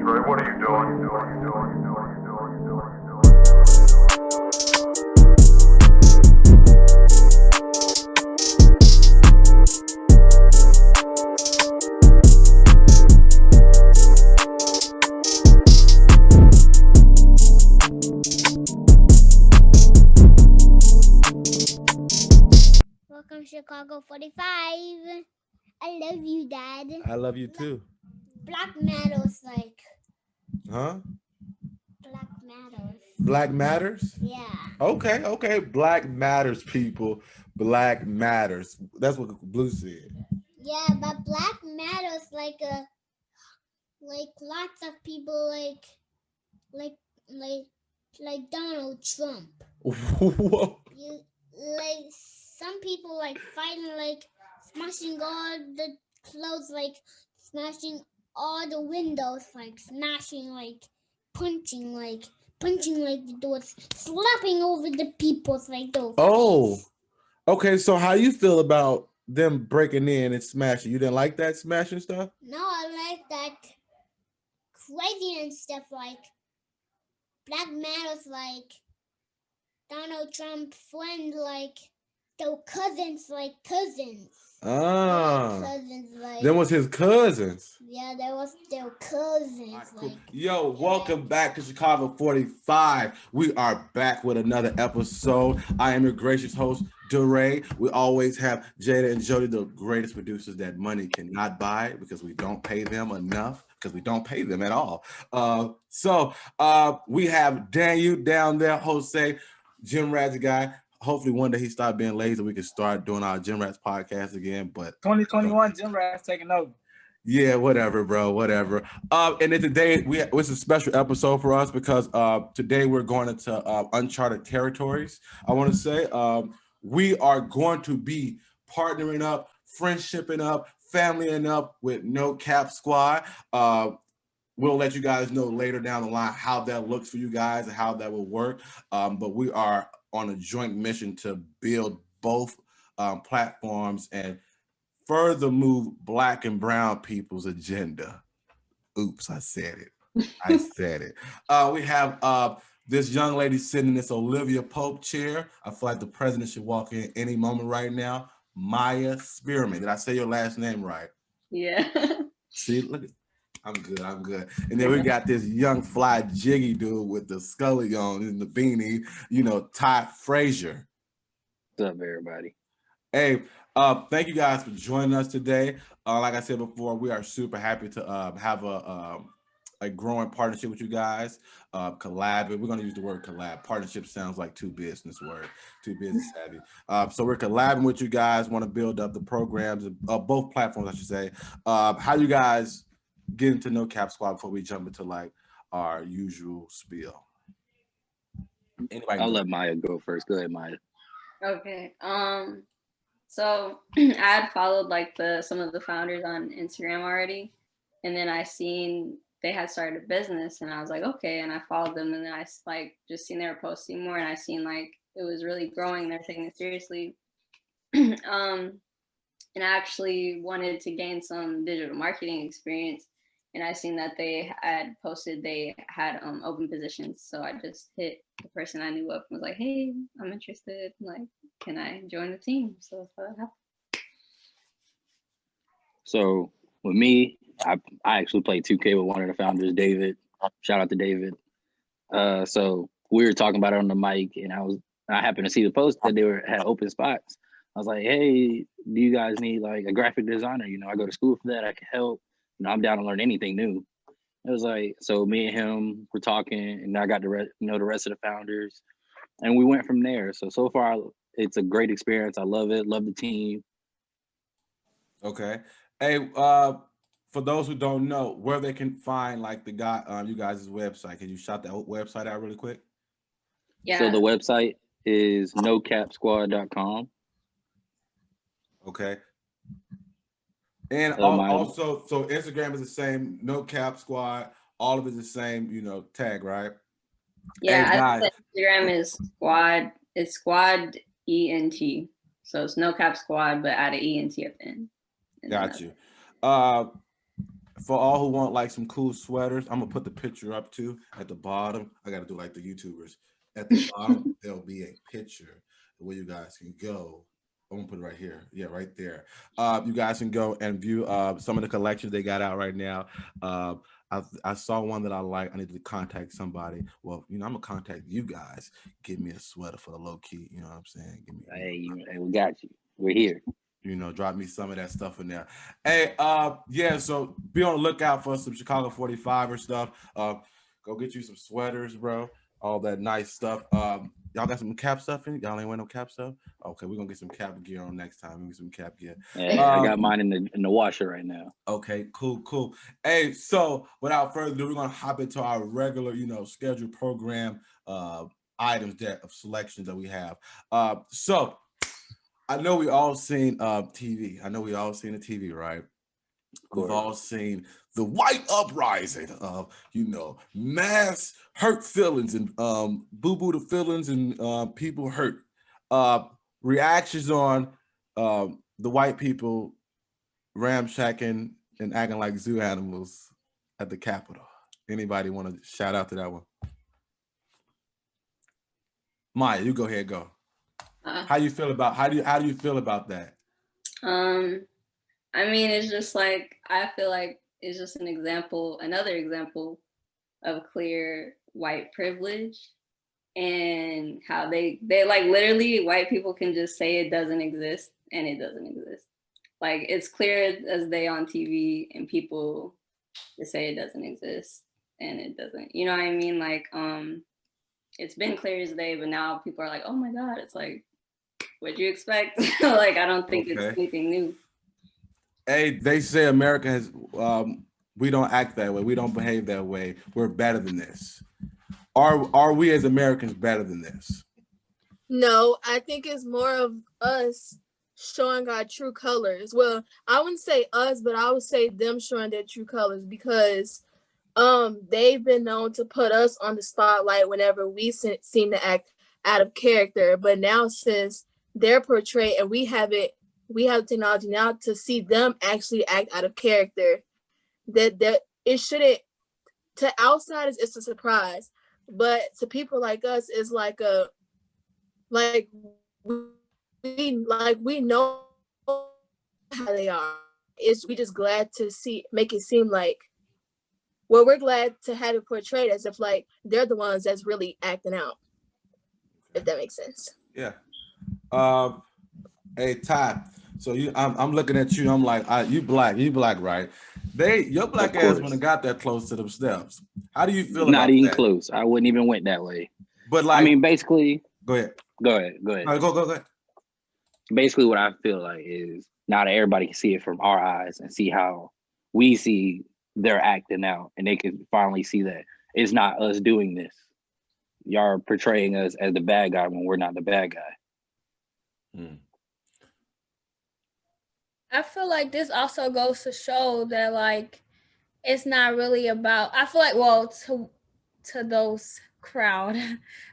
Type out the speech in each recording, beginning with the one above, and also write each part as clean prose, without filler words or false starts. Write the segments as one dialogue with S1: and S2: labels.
S1: Darae, what are you doing?
S2: Welcome Chicago 45. I love you, Dad.
S3: I love you too.
S2: Black matters, like
S3: Huh?
S2: Black matters.
S3: Black matters?
S2: Yeah.
S3: Okay. Black matters, people. Black matters. That's what Blue said.
S2: Yeah, but black matters like lots of people like like like Donald Trump.
S3: Whoa.
S2: You like some people like fighting, like smashing all the clothes, like smashing all the windows, like smashing, like punching like the doors, slapping over the people's like those.
S3: Oh. Okay, so how you feel about them breaking in and smashing? You didn't like that smashing stuff?
S2: No, I like that crazy and stuff, like Black Matters, like Donald Trump friend, like their cousins, like cousins.
S3: Ah.
S2: Cousins, like
S3: Them was his cousins.
S2: yeah, that was their cousins.
S3: Right, cool.
S2: Like
S3: Yo, welcome back to Chicago 45. We are back with another episode. I am your gracious host, Darae. We always have Jaida and Jody, the greatest producers that money cannot buy because we don't pay them enough, because we don't pay them at all. So we have Daniel down there, Jose, Jim Rad's guy. Hopefully one day he stopped being lazy and we can start doing our Jim Rats podcast again. But
S4: 2021 Jim Rats taking over.
S3: Yeah, whatever, bro, whatever. And then today it's a special episode for us because today we're going into uncharted territories. I want to say we are going to be partnering up, friendshipping up, familying up with No Cap Squad. We'll let you guys know later down the line how that looks for you guys and how that will work. But we are on a joint mission to build both platforms and further move Black and brown people's agenda. Oops, I said it. We have this young lady sitting in this Olivia Pope chair. I feel like the president should walk in any moment right now. Maya Spearman. Did I say your last name right?
S5: Yeah.
S3: See, look, I'm good. And then we got this young fly jiggy dude with the scully on and the beanie, Ty Frazier.
S6: What's up, everybody?
S3: Hey, thank you guys for joining us today. Like I said before, we are super happy to have a growing partnership with you guys. Collabing. We're going to use the word collab. Partnership sounds like too business savvy. So we're collabing with you guys. Want to build up the programs, both platforms, I should say. How you guys get into No Cap Squad before we jump into like our usual spiel? Anybody?
S6: I'll let Maya go first. Go ahead, Maya.
S5: Okay. So I had followed like some of the founders on Instagram already, and then I seen they had started a business, and I was like, okay, and I followed them, and then I like just seen they were posting more, and I seen like it was really growing. They're taking it seriously, and I actually wanted to gain some digital marketing experience, and I seen that they had posted they had open positions, so I just hit the person I knew up and was like, hey, I'm interested, like, can I join the team? So that's what happened.
S6: So with me, I actually played 2K with one of the founders, David. Shout out to David. So we were talking about it on the mic, and I happened to see the post that they had open spots. I was like, hey, do you guys need like a graphic designer? I go to school for that. I can help. I'm down to learn anything new. It was like, so me and him were talking, and I got to the rest of the founders, and we went from there. So far, it's a great experience. I love it. Love the team.
S3: Okay. Hey, for those who don't know, where they can find like the guy, you guys' website. Can you shout that website out really quick?
S5: Yeah.
S6: So the website is nocapsquad.com.
S3: Okay. And also, so Instagram is the same, No Cap Squad. All of it is the same, tag, right?
S5: Yeah, hey, I think Instagram is squad. It's squad ENT. So it's No Cap Squad, but add an ENT at the end.
S3: Got you. For all who want like some cool sweaters, I'm gonna put the picture up too at the bottom. I gotta do like the YouTubers. At the bottom, there'll be a picture where you guys can go. I'm gonna put it right here. Yeah, right there. You guys can go and view some of the collections they got out right now. Uh, I saw one that I like. I need to contact somebody. Well, I'm gonna contact you guys. Give me a sweater for the low key. You know what I'm saying? Give me.
S6: Hey, we got you. We're here.
S3: Drop me some of that stuff in there. Hey, yeah, so be on the lookout for some Chicago 45 or stuff. Go get you some sweaters, bro. All that nice stuff. Y'all got some cap stuff in? Y'all ain't wearing no cap stuff? Okay, we're gonna get some cap gear on next time. We get some cap gear.
S6: Hey, I got mine in the washer right now.
S3: Okay, cool. Hey, so without further ado, we're gonna hop into our regular, scheduled program items of selections that we have. So I know we all seen TV. I know we all seen the TV, right? We've all seen the white uprising of, mass hurt feelings and boo-boo the feelings and people hurt. Reactions on the white people ramshacking and acting like zoo animals at the Capitol. Anybody want to shout out to that one? Maya, you go ahead, go. How do you feel about that?
S5: I mean, it's just like, I feel like it's just another example of clear white privilege, and how they like, literally white people can just say it doesn't exist and it doesn't exist. Like, it's clear as day on TV, and people just say it doesn't exist and it doesn't, you know what I mean? Like, it's been clear as day, but now people are like, oh my God, it's like, what'd you expect? Like, I don't think it's anything new.
S3: Hey, they say America has, we don't act that way. We don't behave that way. We're better than this. Are we as Americans better than this?
S1: No, I think it's more of us showing our true colors. Well, I wouldn't say us, but I would say them showing their true colors, because they've been known to put us on the spotlight whenever we seem to act out of character. But now, since they're portrayed and we have technology now to see them actually act out of character, that it shouldn't, to outsiders it's a surprise, but to people like us it's like we know how they are. We just glad to make it seem like, well, we're glad to have it portrayed as if like they're the ones that's really acting out, if that makes sense.
S3: Yeah. Hey, Ty. So I'm looking at you. I'm like, you black, right? Your black ass wouldn't have got that close to them steps. How do you feel about that?
S6: Not even close. I wouldn't even went that way.
S3: But like,
S6: I mean, basically.
S3: Go ahead.
S6: Go ahead.
S3: Right, go ahead.
S6: Basically, what I feel like is now that everybody can see it from our eyes and see how we see they're acting out, and they can finally see that it's not us doing this. Y'all are portraying us as the bad guy when we're not the bad guy.
S2: I feel like this also goes to show that like it's not really about, I feel like, well, to those crowd,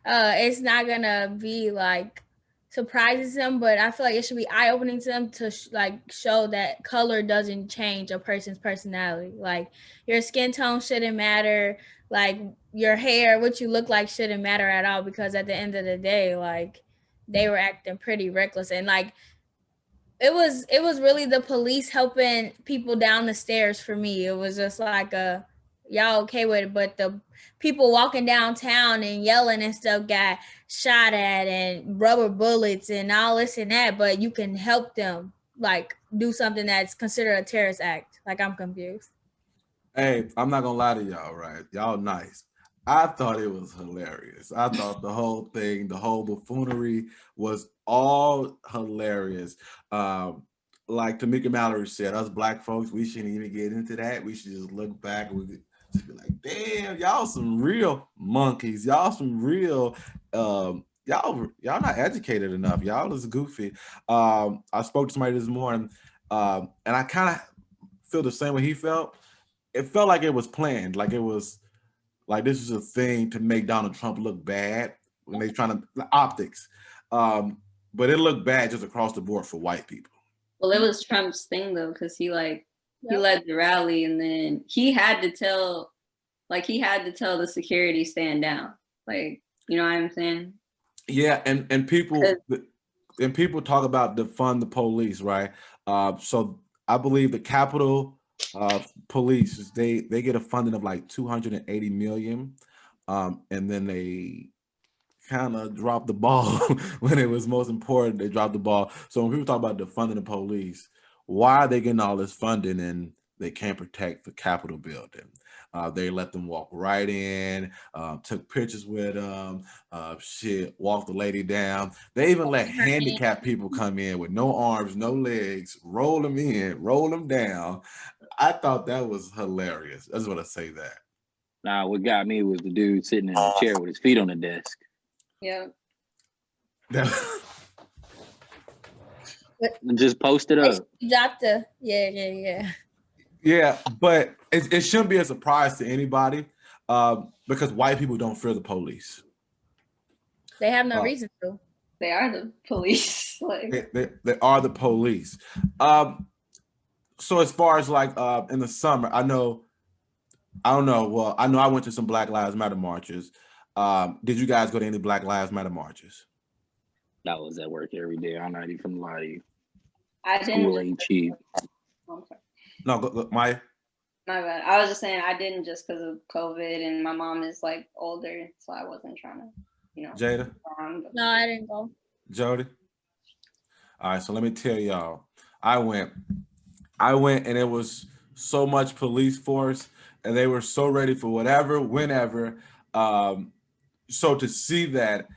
S2: it's not gonna be like surprises them, but I feel like it should be eye-opening to them to like show that color doesn't change a person's personality. Like, your skin tone shouldn't matter, like your hair, what you look like shouldn't matter at all, because at the end of the day, like, they were acting pretty reckless. And like, it was really the police helping people down the stairs for me. It was just like y'all okay with it, but the people walking downtown and yelling and stuff got shot at and rubber bullets and all this and that, but you can help them like do something that's considered a terrorist act. Like, I'm confused.
S3: Hey, I'm not gonna lie to y'all, right? Y'all nice. I thought it was hilarious. I thought the whole thing, the whole buffoonery was all hilarious. Like Tamika Mallory said, us black folks, we shouldn't even get into that. We should just look back and we could just be like, damn, y'all some real monkeys. Y'all some real, y'all not educated enough. Y'all is goofy. I spoke to somebody this morning, and I kind of feel the same way he felt. It felt like it was planned, like it was like this is a thing to make Donald Trump look bad when they're trying to optics. But it looked bad just across the board for white people.
S5: Well, it was Trump's thing though, because he like he led the rally, and then he had to tell the security stand down. Like, you know what I'm saying?
S3: Yeah, and people talk about defund the police, right? So I believe the Capitol Police they get a funding of like 280 million, and then they kind of dropped the ball when it was most important. They dropped the ball. So when people talk about defunding the police, why are they getting all this funding and they can't protect the Capitol building? They let them walk right in, took pictures with them, walked the lady down. They even let handicapped people come in with no arms, no legs, roll them in, roll them down. I thought that was hilarious. I just want to say that.
S6: Nah, what got me was the dude sitting in a chair with his feet on the desk.
S5: Yeah.
S6: Just post it up.
S2: Dropped the yeah.
S3: Yeah, but it shouldn't be a surprise to anybody because white people don't fear the police.
S2: They have no reason to.
S5: They are the police. Like
S3: They are the police. So as far as like in the summer, I know I went to some Black Lives Matter marches. Did you guys go to any Black Lives Matter marches?
S6: I was at work every day. I'm not even gonna lie to you.
S5: I didn't.
S6: School ain't cheap.
S5: Oh, sorry.
S3: No, go, Maya.
S5: My bad. I was just saying I didn't just because of COVID, and my mom is like older, so I wasn't trying to, you know.
S3: Jaida?
S2: No, I didn't go.
S3: Jody? All right, so let me tell y'all. I went and it was so much police force and they were so ready for whatever, whenever. So to see that,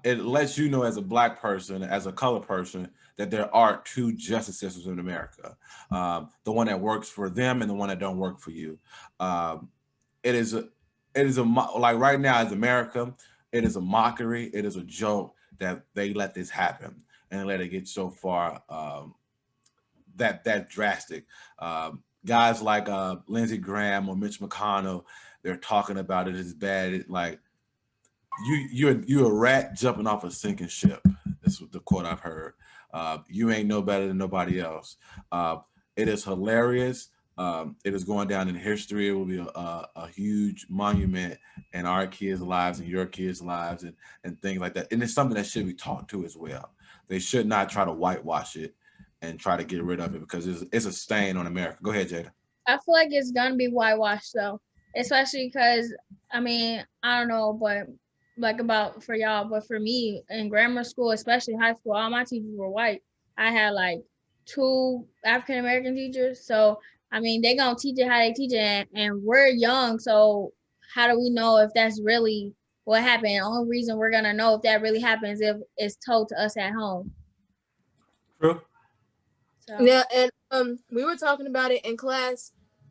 S3: it lets you know as a Black person, as a colored person, that there are two justice systems in America. The one that works for them and the one that don't work for you. It is like right now as America, it is a mockery. It is a joke that they let this happen and let it get so far that drastic. Guys like Lindsey Graham or Mitch McConnell, they're talking about it as bad. It, like you're a rat jumping off a sinking ship. That's what the quote I've heard. You ain't no better than nobody else. It is hilarious. It is going down in history. It will be a huge monument in our kids' lives and your kids' lives and things like that. And it's something that should be taught to as well. They should not try to whitewash it and try to get rid of it because it's a stain on America. Go ahead, Jaida.
S2: I feel like it's gonna be whitewashed though, especially because I mean I don't know, but like about for y'all, but for me in grammar school, especially high school, all my teachers were white. I had like 2 African American teachers, so I mean they gonna teach it how they teach it, and we're young, so how do we know if that's really what happened? The only reason we're gonna know if that really happens if it's told to us at home.
S3: True.
S2: So.
S1: Yeah, and we were talking about it in class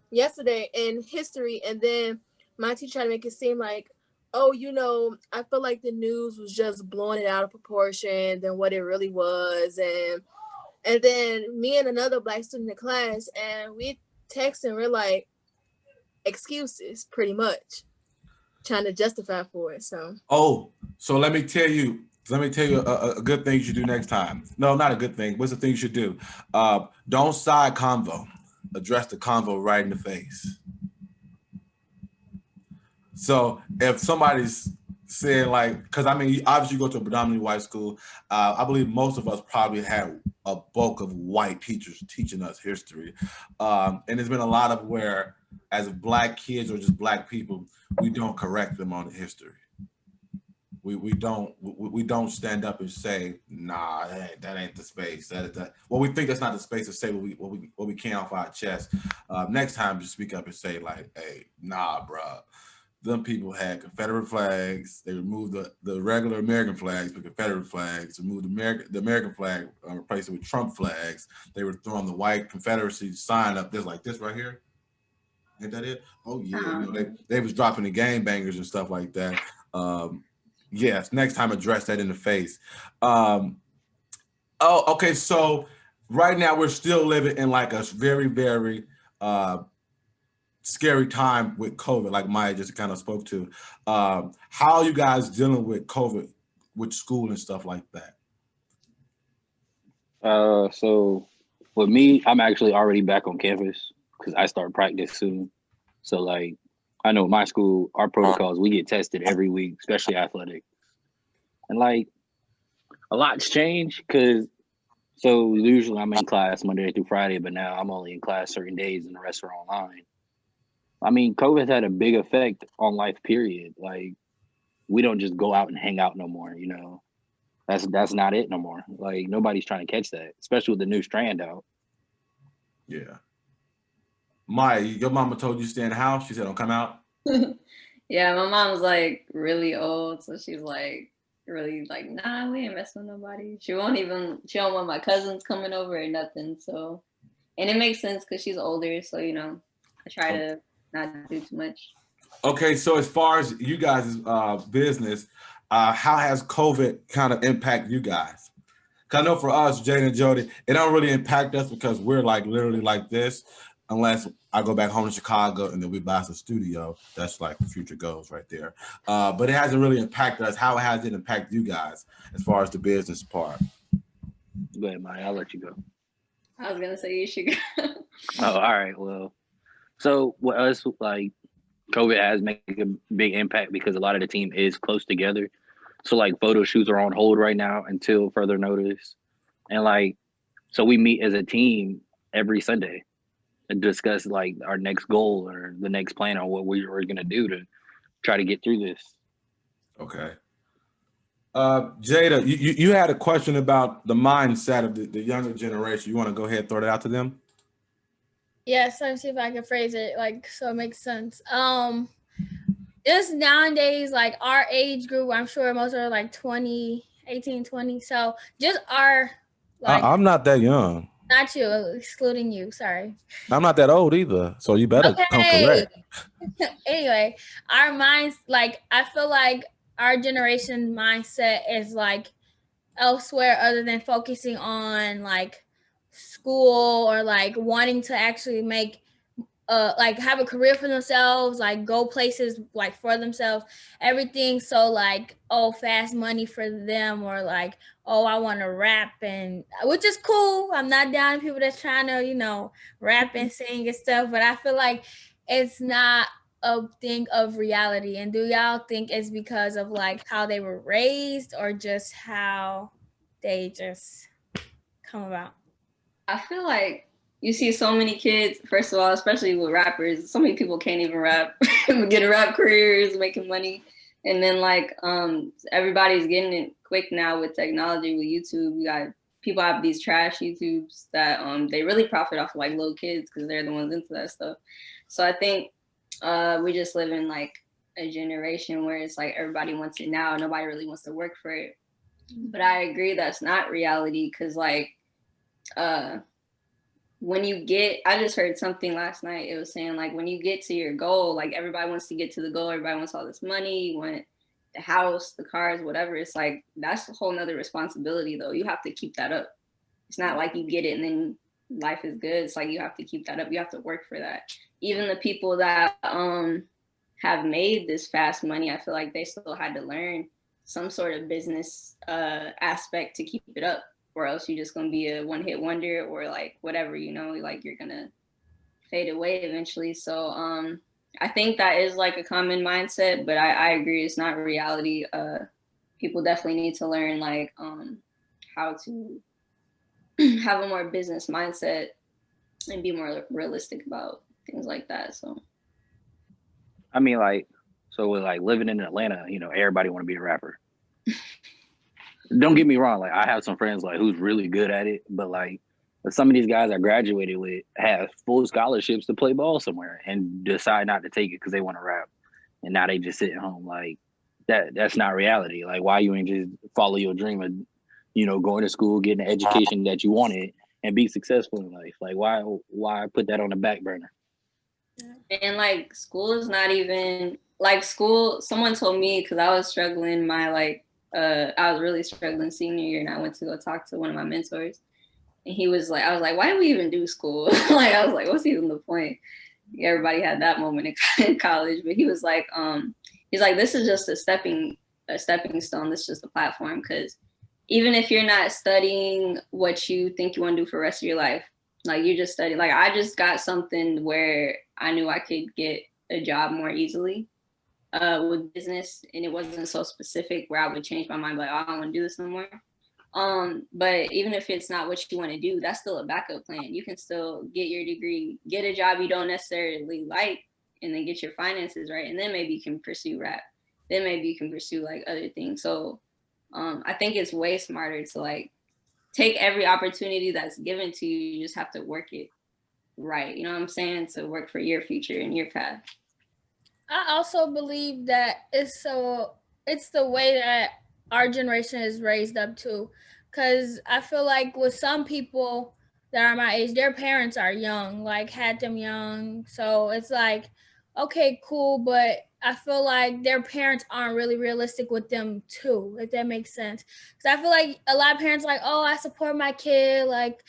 S1: yesterday in history, and then my teacher tried to make it seem like, oh, you know, I feel like the news was just blowing it out of proportion than what it really was, and then me and another Black student in class, and we text and we're like, excuses, pretty much, trying to justify for it.
S3: So let me tell you a good thing you should do next time. No, not a good thing. What's the thing you should do? Don't side convo. Address the convo right in the face. So if somebody's saying like, because I mean, obviously you go to a predominantly white school. I believe most of us probably had a bulk of white teachers teaching us history. And there's been a lot of where as Black kids or just Black people, we don't correct them on the history. We don't stand up and say, nah, that ain't the space. Well, we think that's not the space to say what we can off our chest. Next time, just speak up and say like, hey, nah, bro. Them people had Confederate flags. They removed the regular American flags for Confederate flags. Removed the American flag, replaced it with Trump flags. They were throwing the white Confederacy sign up. There's like this right here. Ain't that it? Oh yeah. You know, they was dropping the game bangers and stuff like that. Yes, next time address that in the face. Okay. So right now we're still living in like a very, very scary time with COVID, like Maya just kind of spoke to. How are you guys dealing with COVID, with school and stuff like that?
S6: So with me, I'm actually already back on campus because I start practice soon. So like, I know my school, our protocols, we get tested every week, especially athletic, and like a lot's changed because so usually I'm in class Monday through Friday, but now I'm only in class certain days and the rest are online. I mean, COVID had a big effect on life, period. Like, we don't just go out and hang out no more, you know. That's not it no more. Like, nobody's trying to catch that, especially with the new strand out.
S3: Yeah. Maya, your mama told you to stay in the house. She said, "Don't come out."
S5: Yeah, my mom's like really old, so she's like really like, nah, we ain't messing with nobody. She don't want my cousins coming over or nothing. So, and it makes sense because she's older, so you know, I try to not do too much.
S3: Okay, so as far as you guys' business, how has COVID kind of impacted you guys? Because I know for us, Jaida and Jody, it don't really impact us because we're like literally like this, unless I go back home to Chicago and then we buy some studio. That's like the future goals right there. But it hasn't really impacted us. How has it impacted you guys as far as the business part?
S6: Go ahead, Maya, I'll let you go.
S5: I was gonna say you should go.
S6: Oh, all right. Well, so with us, like, COVID has made a big impact because a lot of the team is close together. So like photo shoots are on hold right now until further notice. And like, so we meet as a team every Sunday and discuss like our next goal or the next plan on what we were gonna do to try to get through this.
S3: Okay. Jaida, you had a question about the mindset of the younger generation. You want to go ahead and throw that out to them?
S1: Yes, let me see if I can phrase it like so it makes sense. Just nowadays, like our age group, I'm sure most are like 20, 18, 20. So just our like
S3: I'm not that young.
S1: not you, excluding you, sorry.
S3: I'm not that old either. So you better come
S1: Okay.
S3: correct.
S1: Anyway, our minds, like I feel like our generation mindset is like elsewhere other than focusing on like school or like wanting to actually make like have a career for themselves, like go places like for themselves, everything. So like, oh, fast money for them, or like, oh, I want to rap, and which is cool. I'm not down to people that's trying to, you know, rap and sing and stuff, but I feel like it's not a thing of reality. And do y'all think it's because of like how they were raised or just how they just come about?
S5: I feel like you see so many kids, first of all, especially with rappers, so many people can't even rap, get rap careers, making money. And then like everybody's getting it quick now with technology, with YouTube. You got people have these trash YouTubes that they really profit off of like little kids because they're the ones into that stuff. So I think we just live in like a generation where it's like everybody wants it now. Nobody really wants to work for it. But I agree that's not reality because like when you get, I just heard something last night. It was saying like when you get to your goal, like everybody wants to get to the goal. Everybody wants all this money. You want the house, the cars, whatever. It's like that's a whole nother responsibility though. You have to keep that up. It's not like you get it and then life is good. It's like you have to keep that up. You have to work for that. Even the people that have made this fast money, I feel like they still had to learn some sort of business aspect to keep it up, or else you're just gonna be a one-hit wonder or like whatever, you know, like you're gonna fade away eventually. So I think that is like a common mindset, but I agree it's not reality. People definitely need to learn like how to have a more business mindset and be more realistic about things like that. So
S6: I mean, like, so with like living in Atlanta, you know, everybody want to be a rapper. Don't get me wrong, like I have some friends like who's really good at it, but like some of these guys I graduated with have full scholarships to play ball somewhere and decide not to take it because they want to rap, and now they just sit at home. Like that's not reality. Like why you ain't just follow your dream of, you know, going to school, getting the education that you wanted, and be successful in life. Like why put that on the back burner?
S5: and like school is not even like school. Someone told me because I was struggling my like I was really struggling senior year, and I went to go talk to one of my mentors, and he was like, I was like, why do we even do school? Like I was like, what's even the point? Everybody had that moment in college, but he was like, he's like, this is just a stepping stone. This is just a platform, because even if you're not studying what you think you want to do for the rest of your life, Like you just study. Like I just got something where I knew I could get a job more easily with business, and it wasn't so specific where I would change my mind, like, oh, I don't want to do this no more. But even if it's not what you want to do, that's still a backup plan. You can still get your degree, get a job you don't necessarily like, and then get your finances right, and then maybe you can pursue rap. Then maybe you can pursue like other things. So I think it's way smarter to like take every opportunity that's given to you. You just have to work it right. You know what I'm saying? To work for your future and your path.
S1: I also believe that it's the way that our generation is raised up too. Cause I feel like with some people that are my age, their parents are young, like had them young. So it's like, okay, cool, but I feel like their parents aren't really realistic with them too, if that makes sense. Cause I feel like a lot of parents like, oh, I support my kid, like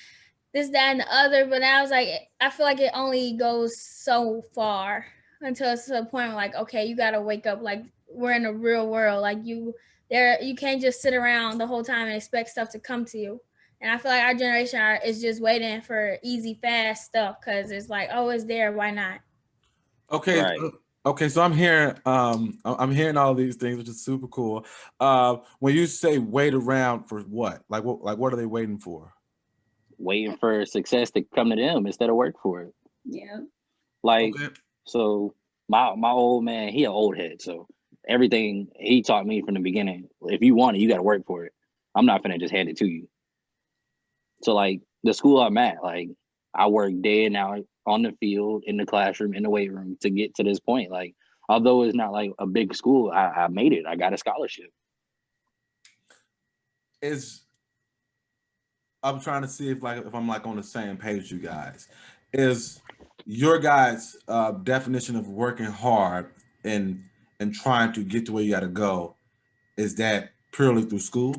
S1: this, that, and the other. But I was like, I feel like it only goes so far until it's to the point where like, okay, you gotta wake up. Like we're in a real world. Like you can't just sit around the whole time and expect stuff to come to you. And I feel like our generation is just waiting for easy, fast stuff because it's like, oh, it's there. Why not?
S3: Okay.
S6: Right.
S3: Okay. So I'm hearing all these things, which is super cool. When you say wait around for what? Like what are they waiting for?
S6: Waiting for success to come to them instead of work for it.
S5: Yeah.
S6: Like,
S3: Okay.
S6: so my old man, he an old head. So everything he taught me from the beginning, if you want it, you got to work for it. I'm not finna just hand it to you. So like the school I'm at, like I work day and out on the field, in the classroom, in the weight room to get to this point. Like, although it's not like a big school, I made it. I got a scholarship.
S3: I'm trying to see if I'm like on the same page, you guys. Is your guys' definition of working hard and trying to get to where you got to go, is that purely through school?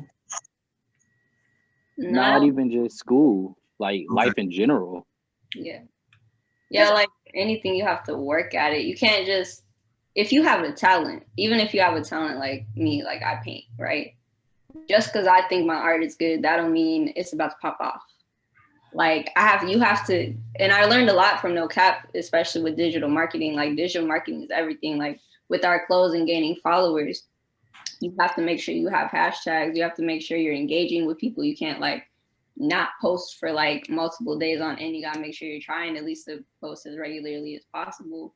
S6: Not
S5: No.
S6: even just school, like
S3: Okay.
S6: life in general.
S5: Yeah. Yeah, like anything, you have to work at it. You can't just, if you have a talent, even if you have a talent like me, like I paint, right? Just because I think my art is good, that don't mean it's about to pop off. Like you have to, and I learned a lot from No Cap, especially with digital marketing. Like digital marketing is everything. Like with our clothes and gaining followers, you have to make sure you have hashtags. You have to make sure you're engaging with people. You can't like not post for like multiple days on end. You gotta make sure you're trying at least to post as regularly as possible.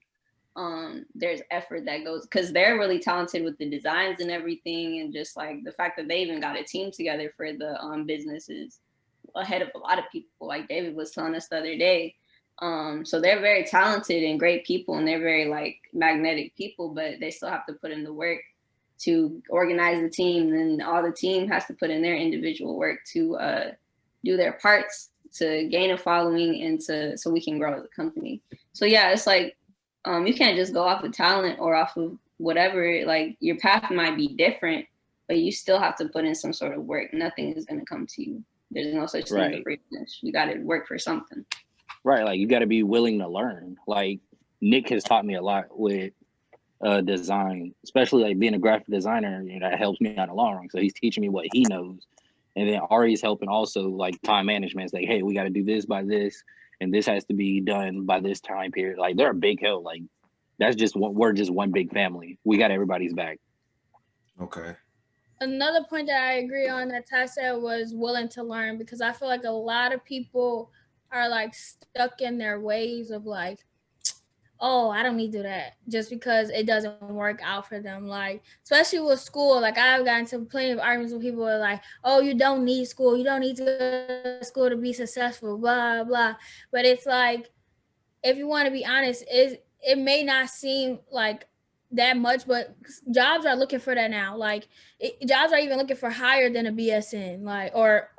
S5: There's effort that goes, because they're really talented with the designs and everything, and just like the fact that they even got a team together for the businesses ahead of a lot of people, like David was telling us the other day. So they're very talented and great people, and they're very like magnetic people, but they still have to put in the work to organize the team, and all the team has to put in their individual work to do their parts to gain a following and so we can grow as a company. So yeah, it's like you can't just go off of talent or off of whatever. Like your path might be different, but you still have to put in some sort of work. Nothing is going to come to you. There's no such thing as forgiveness. You got to work for something.
S6: Right. Like you got to be willing to learn. Like Nick has taught me a lot with design, especially like being a graphic designer. You know, that helps me out a long run. So he's teaching me what he knows. And then Ari's helping also like time management. It's like, hey, we got to do this by this, and this has to be done by this time period. Like they're a big help. Like that's just we're just one big family. We got everybody's back.
S3: Okay.
S1: Another point that I agree on that Ty said was willing to learn, because I feel like a lot of people are like stuck in their ways of like, oh, I don't need to do that just because it doesn't work out for them. Like, especially with school, like I've gotten to plenty of arguments with people who are like, oh, you don't need school. You don't need to go to school to be successful, blah, blah. But it's like, if you want to be honest, it may not seem like that much, but jobs are looking for that now. Like jobs are even looking for higher than a BSN, like, or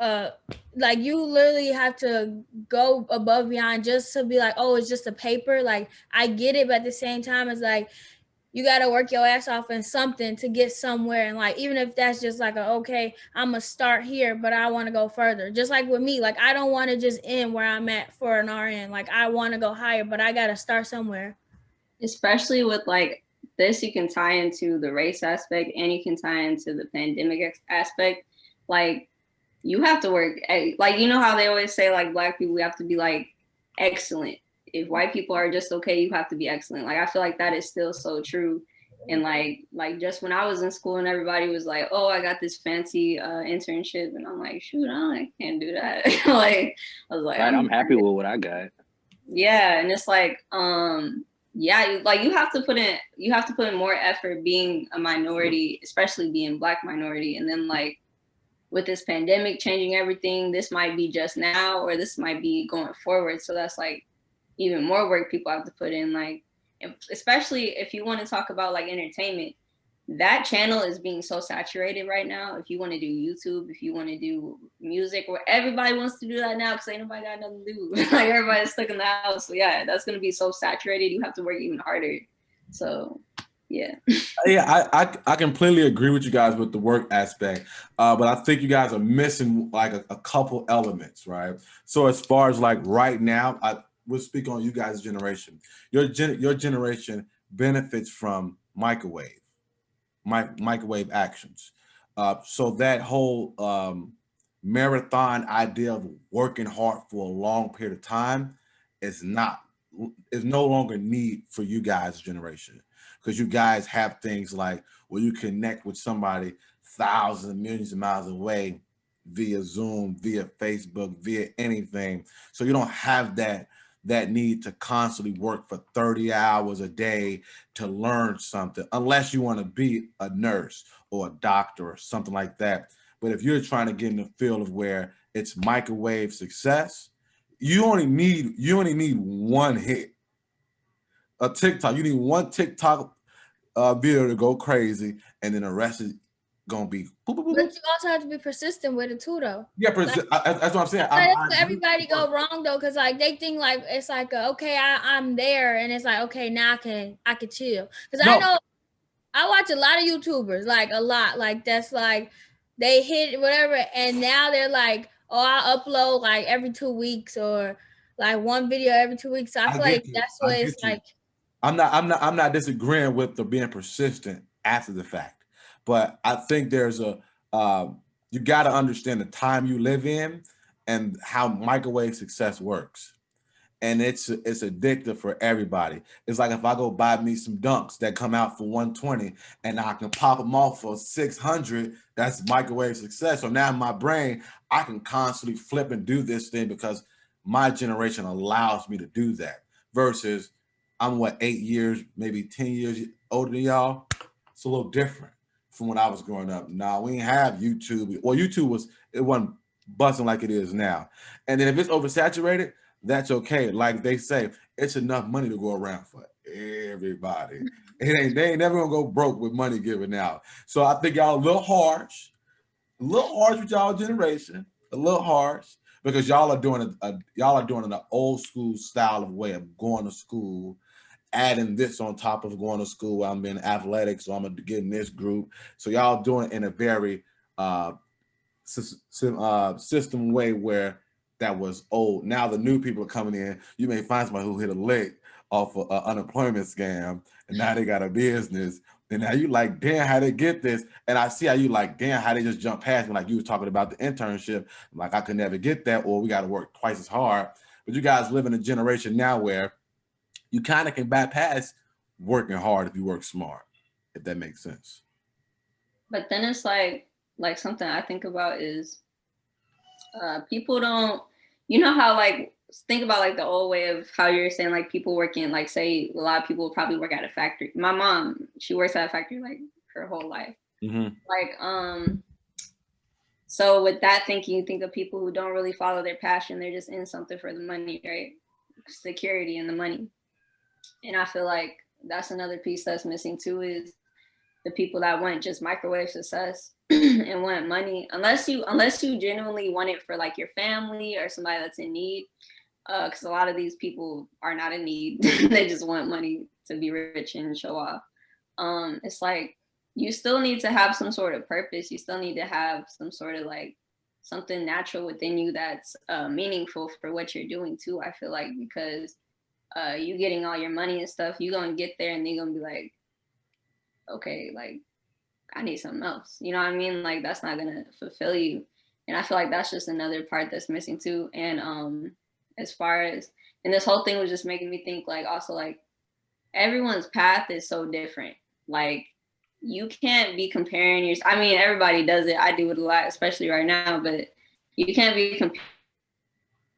S1: like you literally have to go above beyond just to be like, oh, it's just a paper. Like I get it, but at the same time, it's like you got to work your ass off in something to get somewhere. And like, even if that's just like, okay, I'm going to start here, but I want to go further. Just like with me, like, I don't want to just end where I'm at for an RN. Like, I want to go higher, but I got to start somewhere.
S5: Especially with like this, you can tie into the race aspect and you can tie into the pandemic aspect. Like you have to work. Like, you know how they always say, like, Black people, we have to be, like, excellent. If white people are just okay, you have to be excellent. Like, I feel like that is still so true. And like just when I was in school and everybody was like, oh, I got this fancy internship, and I'm like, shoot, I can't do that. Like, I was like,
S6: Right, I'm happy with what I got.
S5: yeah. And it's like, yeah, you have to put in more effort being a minority, especially being Black minority. And then, like, with this pandemic changing everything, this might be just now, or this might be going forward. So that's like even more work people have to put in. Like, especially if you want to talk about like entertainment, that channel is being so saturated right now. If you want to do YouTube, if you want to do music, where everybody wants to do that now because ain't nobody got nothing to do. Like, everybody's stuck in the house. So yeah, that's gonna be so saturated. You have to work even harder. So yeah.
S3: Yeah, I completely agree with you guys with the work aspect, but I think you guys are missing like a couple elements, right? So as far as like right now, we'll speak on you guys' generation. Your generation benefits from microwave actions. So that whole marathon idea of working hard for a long period of time is no longer need for you guys' generation, because you guys have things like where you connect with somebody thousands and millions of miles away via Zoom, via Facebook, via anything. So you don't have that need to constantly work for 30 hours a day to learn something, unless you want to be a nurse or a doctor or something like that. But if you're trying to get in the field of where it's microwave success, you only need one hit. A TikTok, you need one TikTok video to go crazy, and then the rest is gonna be boop, boop, boop,
S2: But
S3: boop.
S2: you also have to be persistent with it too, though.
S3: Yeah,
S2: Like,
S3: that's what I'm saying.
S2: that's where everybody go wrong though, because like they think like it's like okay, I'm there, and it's like okay, now I can chill. Because I
S3: No,
S2: know I watch a lot of YouTubers, like a lot, like that's like they hit whatever, and now they're like, oh, I upload like every 2 weeks or like one video every 2 weeks. So I
S3: I
S2: feel like
S3: get you.
S2: that's
S3: I
S2: what it's
S3: get you.
S2: like.
S3: I'm not disagreeing with the being persistent after the fact, but I think there's you got to understand the time you live in and how microwave success works. And it's addictive for everybody. It's like if I go buy me some dunks that come out for 120 and I can pop them off for 600, that's microwave success. So now in my brain, I can constantly flip and do this thing because my generation allows me to do that. Versus I'm 8 years, maybe 10 years older than y'all. It's a little different from when I was growing up. Now we didn't have YouTube. Well, it wasn't busting like it is now. And then if it's oversaturated, that's okay. Like they say, it's enough money to go around for everybody. They ain't never gonna go broke with money given out. So I think y'all a little harsh with y'all generation, a little harsh, because y'all are doing an old school style of way of going to school, adding this on top of going to school. I'm in athletics, so I'm gonna get in this group. So y'all doing it in a very system way where that was old. Now the new people are coming in. You may find somebody who hit a lick off an unemployment scam, and now they got a business. And now you like, damn, how they get this? And I see how you like, damn, how they just jump past me. Like you were talking about the internship. Like I could never get that, or we got to work twice as hard. But you guys live in a generation now where you kind of can bypass working hard if you work smart, if that makes sense.
S5: But then it's like something I think about is people don't, you know how like think about like the old way of how you're saying like people working, like say a lot of people probably work at a factory. My mom, she works at a factory like her whole life.
S3: Mm-hmm.
S5: Like so with that thinking, you think of people who don't really follow their passion. They're just in something for the money, right? Security and the money. And I feel like that's another piece that's missing too, is the people that want just microwave success and want money, unless you genuinely want it for like your family or somebody that's in need, because a lot of these people are not in need. They just want money to be rich and show off. It's like you still need to have some sort of purpose. You still need to have some sort of like something natural within you that's meaningful for what you're doing too, I feel like, because you getting all your money and stuff, you're gonna get there and they're gonna be like, okay, like I need something else. You know what I mean? Like that's not gonna fulfill you. And I feel like that's just another part that's missing too. And as far as, and this whole thing was just making me think like also like everyone's path is so different. Like you can't be comparing your, I mean, everybody does it. I do it a lot, especially right now, but you can't be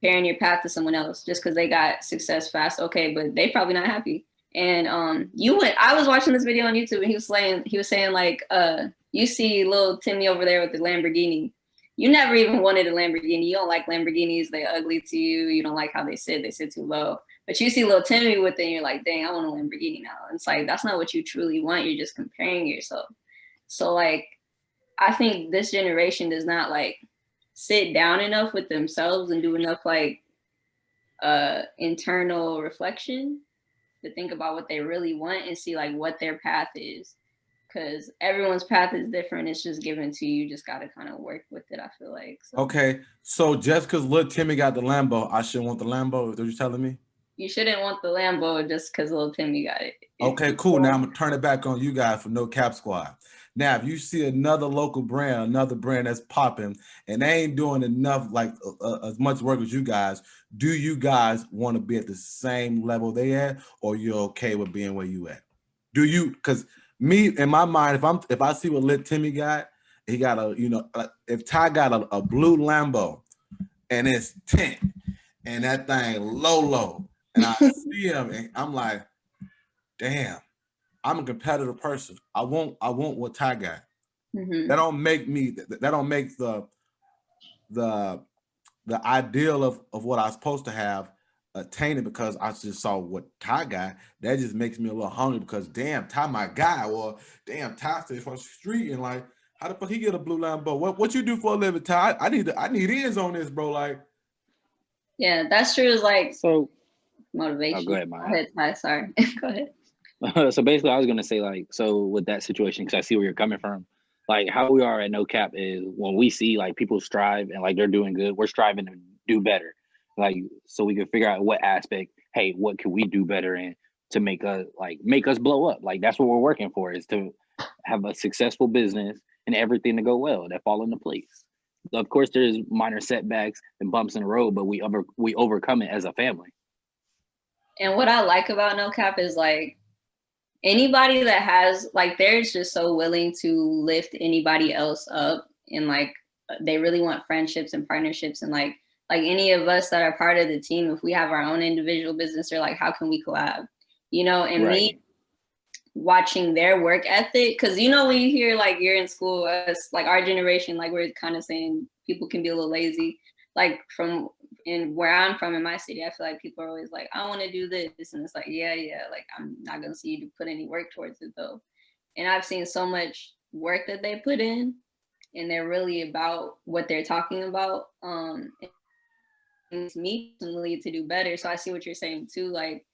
S5: comparing your path to someone else just because they got success fast. Okay, but they probably not happy. And I was watching this video on YouTube and he was saying like, you see little Timmy over there with the Lamborghini. You never even wanted a Lamborghini. You don't like Lamborghinis. They're ugly to you. You don't like how they sit too low. But you see little Timmy with it and you're like, dang, I want a Lamborghini now. And it's like, that's not what you truly want. You're just comparing yourself. So like, I think this generation does not like sit down enough with themselves and do enough like internal reflection to think about what they really want and see like what their path is. Because everyone's path is different. It's just given to you. You just got to kind of work with it, I feel like. So.
S3: Okay, so just because little Timmy got the Lambo, I shouldn't want the Lambo? Is that what you're telling me?
S5: You shouldn't want the Lambo just because little Timmy got it.
S3: Okay, cool. Now I'm going to turn it back on you guys for No Cap Squad. Now, if you see another local brand, another brand that's popping, and they ain't doing enough, like as much work as you guys, do you guys want to be at the same level they at, or you're okay with being where you at? Do you, because me, in my mind, if I see what Lit Timmy got, he got a, you know, if Ty got a blue Lambo and it's tint and that thing low, and I see him and I'm like, damn, I'm a competitive person. I want what Ty got.
S5: Mm-hmm.
S3: That don't make me, that don't make the ideal of what I'm supposed to have attained because I just saw what Ty got. That just makes me a little hungry because damn, Ty my guy, or damn, Ty stays on the street and like, how the fuck he get a blue Lambo? What you do for a living, Ty? I need ends on this, bro. Like,
S5: yeah, that's true. Is like
S6: So
S5: motivation.
S6: go ahead, Maya.
S5: Go ahead, Ty. Sorry. Go ahead.
S6: So basically, I was gonna say like, so with that situation, because I see where you're coming from. Like how we are at No Cap is when we see like people strive and like they're doing good, we're striving to do better. Like so we can figure out what aspect, hey, what can we do better in to make us blow up? Like that's what we're working for, is to have a successful business and everything to go well that fall into place. Of course, there's minor setbacks and bumps in the road, but we overcome it as a family.
S5: And what I like about No Cap is like anybody that has like they're just so willing to lift anybody else up, and like they really want friendships and partnerships, and like any of us that are part of the team, if we have our own individual business, they're like, how can we collab? You know, and
S6: Right.
S5: me watching their work ethic, because you know when you hear like you're in school, us like our generation, like we're kind of saying people can be a little lazy. Like from in where I'm from in my city, I feel like people are always like, I want to do this, and it's like, yeah, like I'm not gonna see you to put any work towards it though. And I've seen so much work that they put in, and they're really about what they're talking about. And to me personally to do better. So I see what you're saying too. Like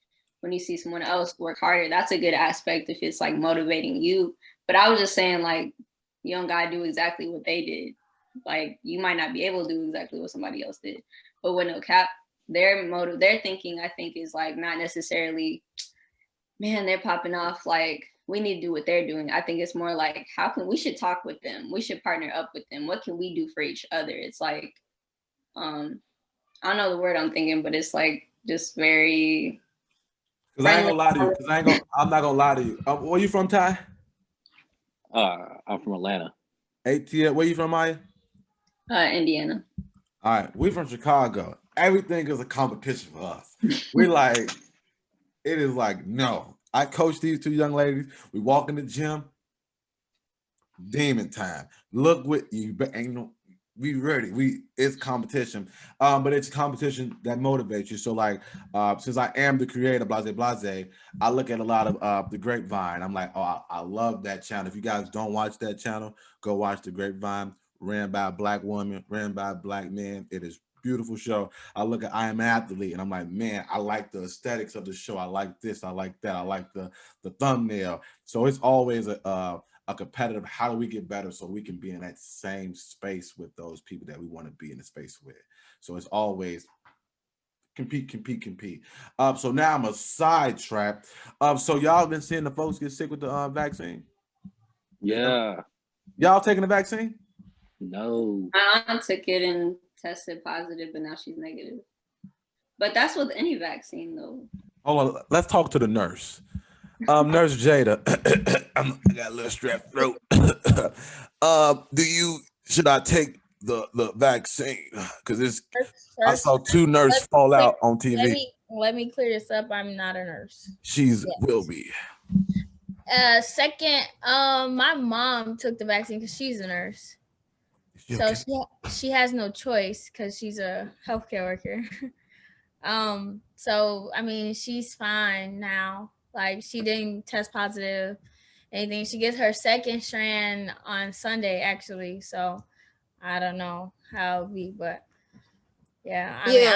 S5: when you see someone else work harder, that's a good aspect if it's like motivating you. But I was just saying like you don't gotta do exactly what they did. Like you might not be able to do exactly what somebody else did. But with No Cap, their thinking, I think, is like not necessarily, man, they're popping off. Like we need to do what they're doing. I think it's more like, we should talk with them. We should partner up with them. What can we do for each other? It's like, I don't know the word I'm thinking, but it's like just very.
S3: because I ain't gonna lie to you. I'm not gonna lie to you. Where you from, Ty?
S6: I'm from Atlanta.
S3: ATL. Where you from, Maya?
S5: Indiana.
S3: All right, we from Chicago. Everything is a competition for us. We like, it is like, no. I coach these two young ladies. We walk in the gym. Demon time. Look what you ain't no. We ready. It's competition. But it's competition that motivates you. So like, since I am the creator, blase, I look at a lot of the Grapevine. I'm like, oh, I love that channel. If you guys don't watch that channel, go watch the Grapevine. Ran by a Black woman, ran by a Black man. It is a beautiful show. I look at I Am Athlete and I'm like, man, I like the aesthetics of the show. I like this. I like that. I like the thumbnail. So it's always a competitive, how do we get better so we can be in that same space with those people that we want to be in the space with. So it's always compete. So now I'm a sidetrack. So y'all been seeing the folks get sick with the vaccine?
S6: Yeah.
S3: Y'all taking the vaccine?
S6: No.
S5: My aunt took it and tested positive, but now she's negative. But that's with any vaccine, though.
S3: Hold on, let's talk to the nurse. Nurse Jaida, I got a little strep throat. Should I take the vaccine? Because I
S1: First,
S3: saw two nurses fall out on
S1: let
S3: TV.
S1: me clear this up. I'm not a nurse.
S3: Will be.
S1: Second, my mom took the vaccine because she's a nurse. So she has no choice because she's a healthcare worker. So I mean she's fine now. Like she didn't test positive, anything. She gets her second strand on Sunday actually. So I don't know how it'll be, but yeah. I mean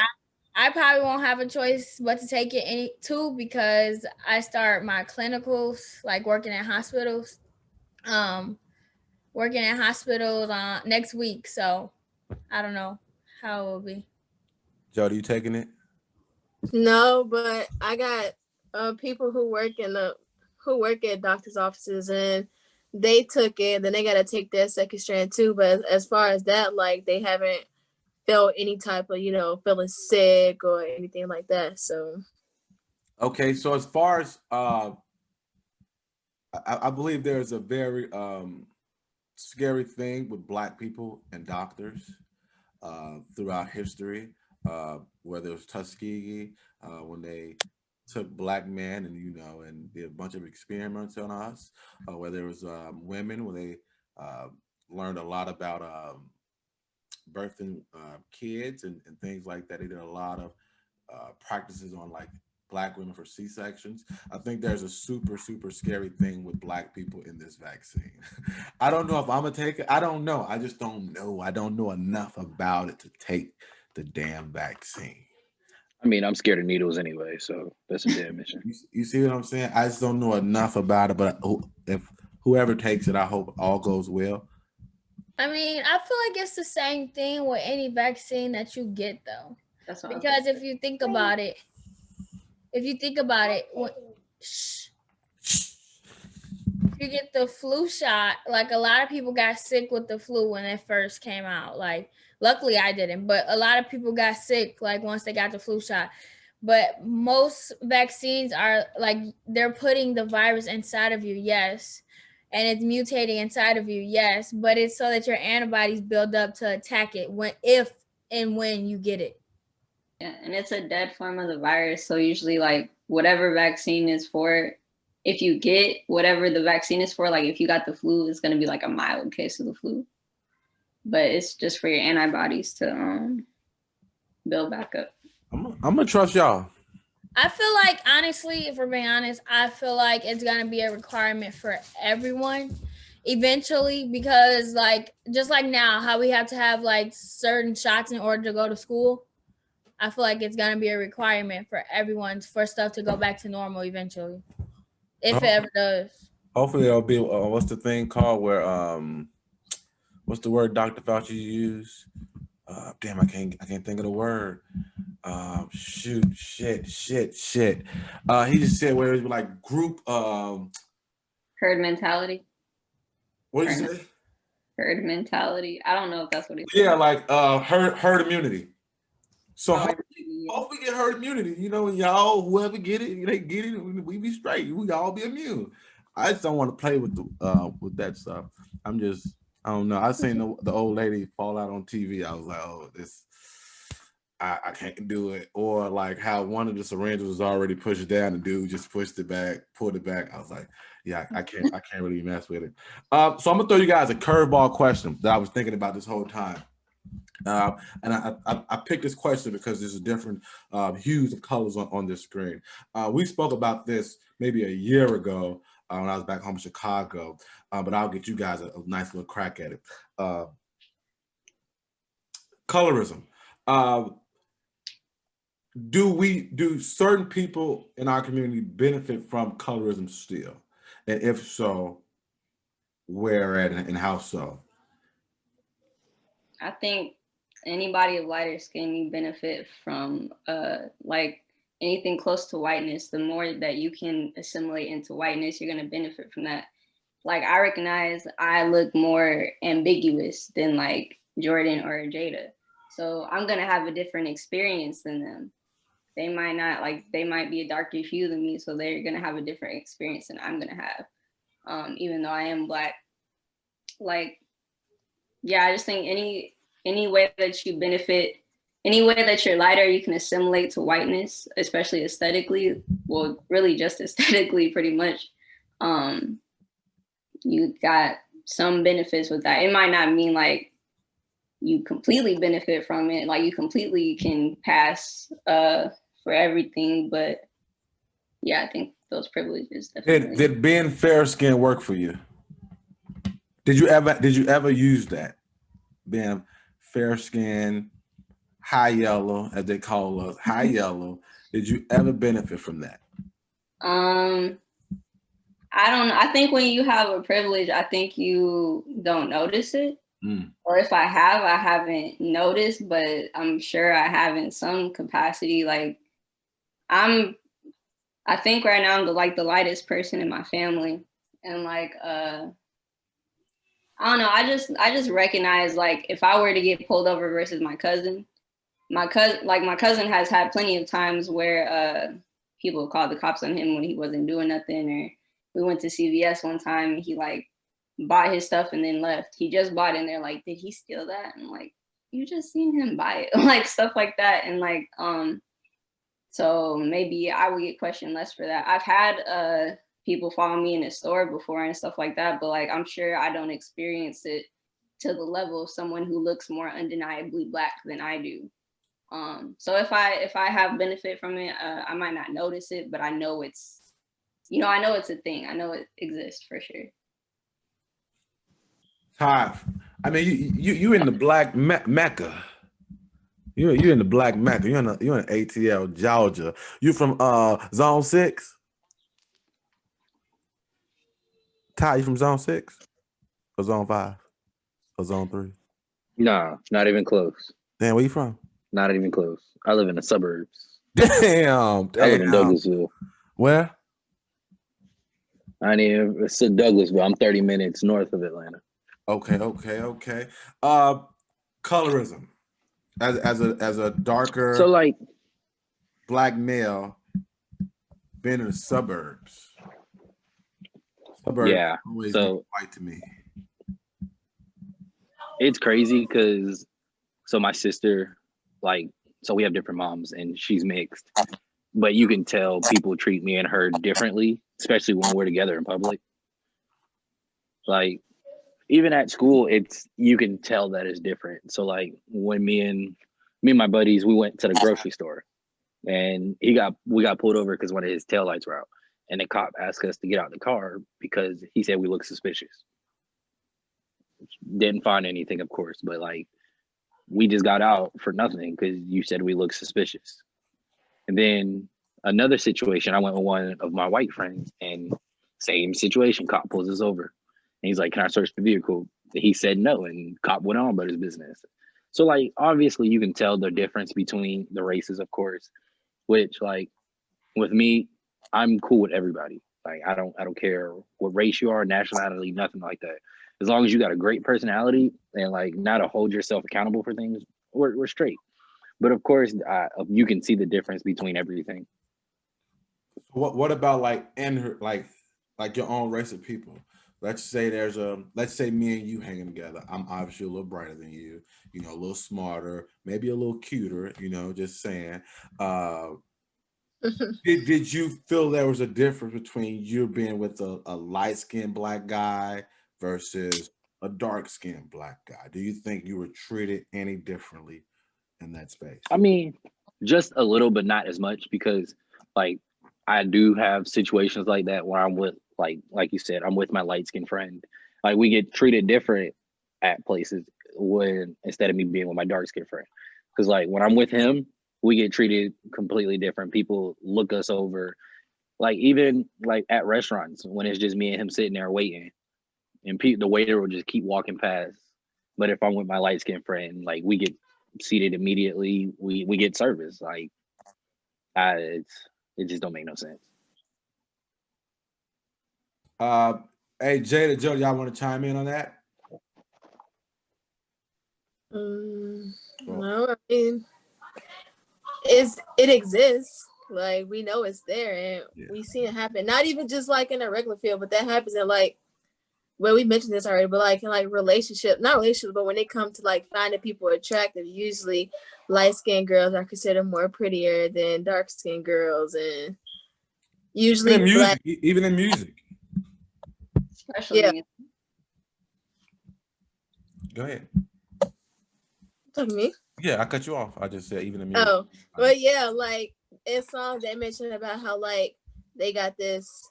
S1: I probably won't have a choice but to take it too because I start my clinicals like working at hospitals. Working at hospitals next week. So I don't know how it will be.
S3: Jody, you taking it?
S1: No, but I got people who work at doctors' offices and they took it. Then they got to take their second strand too. But as far as that, like they haven't felt any type of feeling sick or anything like that. So
S3: Okay, so as far as I believe there's a very scary thing with Black people and doctors throughout history, whether it was Tuskegee when they took Black men and did a bunch of experiments on us, whether it was women when they learned a lot about birthing kids and things like that. They did a lot of practices on like Black women for C-sections. I think there's a super, super scary thing with Black people in this vaccine. I don't know if I'm gonna take it. I don't know. I just don't know. I don't know enough about it to take the damn vaccine.
S6: I mean, I'm scared of needles anyway, so that's a dead mission.
S3: You see what I'm saying? I just don't know enough about it, but if whoever takes it, I hope all goes well.
S1: I mean, I feel like it's the same thing with any vaccine that you get though.
S5: That's what
S1: Because if you think about it, you get the flu shot, like a lot of people got sick with the flu when it first came out. Like luckily I didn't, but a lot of people got sick like once they got the flu shot. But most vaccines are like they're putting the virus inside of you, yes. And it's mutating inside of you, yes, but it's so that your antibodies build up to attack it when you get it.
S5: Yeah, and it's a dead form of the virus. So usually like whatever vaccine is for, if you get whatever the vaccine is for, like if you got the flu, it's gonna be like a mild case of the flu. But it's just for your antibodies to build back up.
S3: I'm gonna trust y'all.
S1: I feel like honestly, if we're being honest, I feel like it's gonna be a requirement for everyone eventually because like just like now, how we have to have like certain shots in order to go to school. I feel like it's gonna be a requirement for everyone for stuff to go back to normal eventually, if it ever does.
S3: Hopefully, there'll be what's the thing called where what's the word Dr. Fauci used? Damn, I can't think of the word. Shit. He just said where it was like group.
S5: Herd mentality.
S3: What did you say?
S5: Herd mentality. I don't know if that's what he said.
S3: Yeah, like herd immunity. So hopefully we get herd immunity. Y'all, whoever get it, they get it. We be straight. We all be immune. I just don't want to play with that stuff. I don't know. I seen the old lady fall out on TV. I was like, oh, I can't do it. Or like how one of the syringes was already pushed down, the dude just pulled it back. I was like, yeah, I can't really mess with it. So I'm gonna throw you guys a curveball question that I was thinking about this whole time. And I picked this question because there's different hues of colors on this screen. We spoke about this maybe a year ago when I was back home in Chicago, but I'll get you guys a nice little crack at it. Colorism. Do certain people in our community benefit from colorism still? And if so, where and how so?
S5: I think anybody of lighter skin, you benefit from like anything close to whiteness. The more that you can assimilate into whiteness, you're going to benefit from that. like I recognize I look more ambiguous than like Joidann or Jaida. So I'm gonna have a different experience than them. They might not like they might be a darker hue than me, so they're gonna have a different experience than I'm gonna have. Even though I am Black. Like, yeah, I just think any way that you benefit, any way that you're lighter, you can assimilate to whiteness, especially aesthetically. Well, really just aesthetically, pretty much. You got some benefits with that. It might not mean like you completely benefit from it, like you completely can pass for everything, but yeah, I think those privileges definitely.
S3: Did being fair skinned work for you? Did you ever use that? Being fair skinned, high yellow, as they call us, high yellow. Did you ever benefit from that?
S5: I don't know. I think when you have a privilege, I think you don't notice it. Or if I haven't noticed, but I'm sure I have in some capacity. Like I think right now I'm the lightest person in my family. And like I don't know, I just recognize like if I were to get pulled over versus my cousin has had plenty of times where people called the cops on him when he wasn't doing nothing, or we went to CVS one time and he like bought his stuff and then left. He just bought it and they're like, did he steal that? And like, you just seen him buy it, like stuff like that. And like, so maybe I would get questioned less for that. I've had people follow me in the store before and stuff like that, but like, I'm sure I don't experience it to the level of someone who looks more undeniably Black than I do. So if I have benefit from it, I might not notice it, but I know it's, I know it's a thing. I know it exists for sure.
S3: Ty, I mean, you in the Black Mecca. You're in the Black Mecca. You're in ATL, Georgia. You from Zone 6? Ty, you from Zone 6? Or Zone 5? Or Zone 3?
S6: Nah, not even close.
S3: Damn, where you from?
S6: Not even close. I live in the suburbs.
S3: Damn.
S6: I live in Douglasville.
S3: Where?
S6: It's in Douglasville. I'm 30 minutes north of Atlanta.
S3: Okay. Colorism. As a darker
S6: so like
S3: Black male being in the suburbs.
S6: Yeah.
S3: Always
S6: So
S3: white to me.
S6: It's crazy because my sister, so we have different moms and she's mixed, but you can tell people treat me and her differently, especially when we're together in public. Like even at school, you can tell that it's different. So like when me and my buddies, we went to the grocery store and we got pulled over because one of his taillights were out, and the cop asked us to get out of the car because he said we look suspicious. Didn't find anything, of course, but like we just got out for nothing because you said we look suspicious. And then another situation, I went with one of my white friends and same situation, cop pulls us over. And he's like, can I search the vehicle? He said no, and cop went on about his business. So like, obviously you can tell the difference between the races, of course, which like with me, I'm cool with everybody. Like, I don't care what race you are, nationality, nothing like that. As long as you got a great personality and like not to hold yourself accountable for things, we're straight. But of course, you can see the difference between everything.
S3: What about like like your own race of people? Let's say let's say me and you hanging together. I'm obviously a little brighter than you, a little smarter, maybe a little cuter, just saying. Did you feel there was a difference between you being with a light-skinned Black guy versus a dark-skinned Black guy? Do you think you were treated any differently in that space?
S6: I mean, just a little, but not as much, because like I do have situations like that where I'm with like you said, I'm with my light-skinned friend. Like we get treated different at places instead of me being with my dark-skinned friend. Because like when I'm with him, we get treated completely different. People look us over. Like even like at restaurants when it's just me and him sitting there waiting, and the waiter will just keep walking past. But if I'm with my light-skinned friend, like we get seated immediately. We get service. Like it just don't make no sense.
S3: Hey, Jaida, Joe, y'all want to chime in on that?
S1: No, I mean, it exists. Like we know it's there, and we see it happen. Not even just like in a regular field, but that happens in like, well, we mentioned this already, but like in like not relationships, but when it comes to like finding people attractive, usually light skinned girls are considered more prettier than dark skinned girls, and usually
S3: even in music,
S1: black.
S3: even in music.
S5: Especially
S1: Yeah.
S5: music.
S3: Go ahead.
S1: Talking to me?
S3: Yeah, I cut you off. I just said even in music.
S1: Oh, but yeah, like in songs they mentioned about how like they got this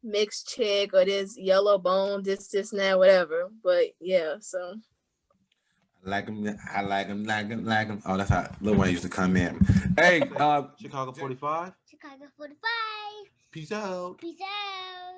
S1: mixed chick or this yellow bone, this, and that, whatever. But yeah, so.
S3: I like him. Oh, that's how Lil Wayne used to come in. Hey, Chicago 45.
S2: Chicago 45.
S3: Peace out.
S2: Peace out.